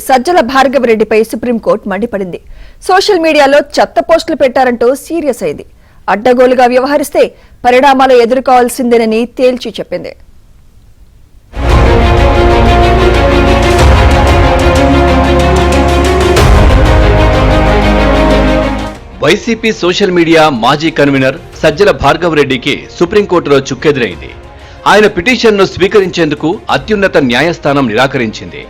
Sajjala భార్గవరెడ్డిపై supreme court మండిపడింది. Social మీడియాలో చెత్త పోస్టులు పెట్టారంటూ సీరియస్ అయింది. అడ్డగోలుగా వ్యవహరిస్తే పరిణామాలు ఎదుర్కోవాల్సిందేనని తేల్చి చెప్పింది. వైసీపీ సోషల్ మీడియా మాజీ కన్వీనర్ సజ్జల భార్గవరెడ్డికి సుప్రీంకోర్టులో చుక్కెదురైంది. ఆయన పిటిషన్ను స్వీకరించేందుకు అత్యున్నత న్యాయస్థానం నిరాకరించింది.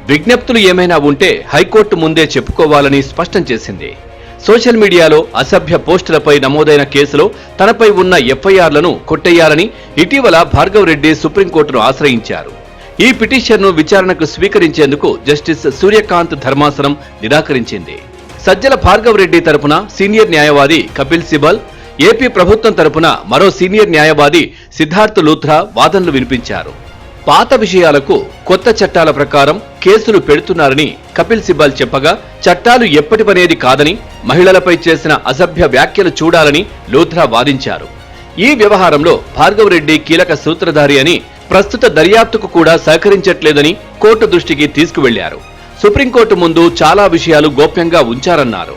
విజ్ఞప్తులు ఏమైనా ఉంటే హైకోర్టు ముందే చెప్పుకోవాలని స్పష్టం చేసింది. సోషల్ మీడియాలో అసభ్య పోస్టులపై నమోదైన కేసులో తనపై ఉన్న ఎఫ్ఐఆర్లను కొట్టేయాలని ఇటీవల భార్గవరెడ్డి సుప్రీంకోర్టును ఆశ్రయించారు. ఈ పిటిషన్ను విచారణకు స్వీకరించేందుకు జస్టిస్ సూర్యకాంత్ ధర్మాసనం నిరాకరించింది. సజ్జల భార్గవరెడ్డి తరపున సీనియర్ న్యాయవాది కపిల్ సిబల్, ఏపీ ప్రభుత్వం తరపున మరో సీనియర్ న్యాయవాది సిద్ధార్థ్ లూథ్రా వాదనలు వినిపించారు. పాత విషయాలకు కొత్త చట్టాల ప్రకారం కేసులు పెడుతున్నారని కపిల్ సిబల్ చెప్పగా, చట్టాలు ఎప్పటివనేది కాదని, మహిళలపై చేసిన అసభ్య వ్యాఖ్యలు చూడాలని లూథ్రా వాదించారు. ఈ వ్యవహారంలో భార్గవరెడ్డి కీలక సూత్రధారి అని, ప్రస్తుత దర్యాప్తుకు కూడా సహకరించట్లేదని కోర్టు దృష్టికి తీసుకువెళ్లారు. సుప్రీంకోర్టు ముందు చాలా విషయాలు గోప్యంగా ఉంచారన్నారు.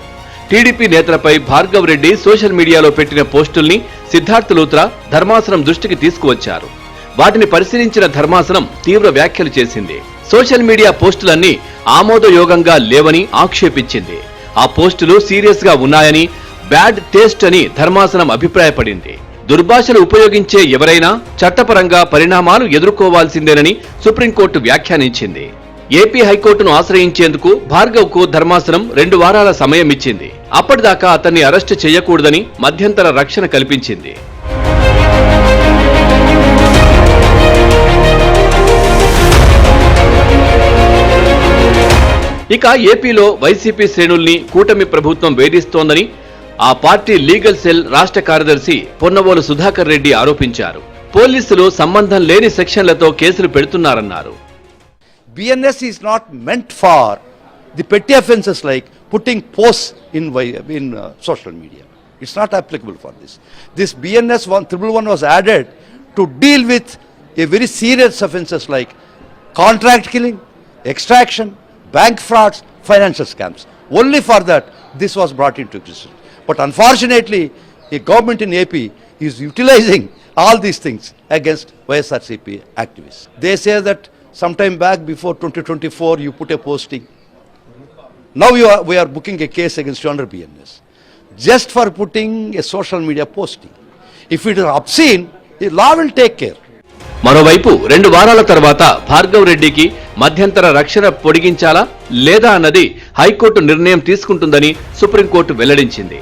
టీడీపీ నేతలపై భార్గవరెడ్డి సోషల్ మీడియాలో పెట్టిన పోస్టుల్ని సిద్ధార్థ్ లూథ్రా ధర్మాసనం దృష్టికి తీసుకువచ్చారు. వాటిని పరిశీలించిన ధర్మాసనం తీవ్ర వ్యాఖ్యలు చేసింది. సోషల్ మీడియా పోస్టులన్నీ ఆమోదయోగంగా లేవని ఆక్షేపించింది. ఆ పోస్టులు సీరియస్ గా ఉన్నాయని, బ్యాడ్ టేస్ట్ అని ధర్మాసనం అభిప్రాయపడింది. దుర్భాషలు ఉపయోగించే ఎవరైనా చట్టపరంగా పరిణామాలు ఎదుర్కోవాల్సిందేనని సుప్రీంకోర్టు వ్యాఖ్యానించింది. ఏపీ హైకోర్టును ఆశ్రయించేందుకు భార్గవ్కు ధర్మాసనం 2 వారాల సమయం ఇచ్చింది. అప్పటిదాకా అతన్ని అరెస్టు చేయకూడదని మధ్యంతర రక్షణ కల్పించింది. ఇక ఏపీలో వైసీపీ శ్రేణుల్ని కూటమి ప్రభుత్వం వేధిస్తోందని ఆ పార్టీ లీగల్ సెల్ రాష్ట్ర కార్యదర్శి పొన్నవోలు సుధాకర్ రెడ్డి ఆరోపించారు. పోలీసులు సంబంధం లేని సెక్షన్లతో కేసులు పెడుతున్నారన్నారు. BNS is not meant for the petty offences like putting posts in social media. It's not applicable for this. This BNS 111 was added to deal with a very serious offences like contract killing, extraction, bank frauds, financial scams. Only for that this was brought into existence. But unfortunately, the government in AP is utilizing all these things against YSRCP activists. They say that sometime back before 2024 you put a posting. Now we are booking a case against you under BNS just for putting a social media posting. If it is obscene, the law will take care. మరోవైపు 2 వారాల తర్వాత భార్గవరెడ్డికి మధ్యంతర రక్షణ పొడిగించాలా లేదా అన్నది high court నిర్ణయం తీసుకుంటుందని supreme court వెల్లడించింది.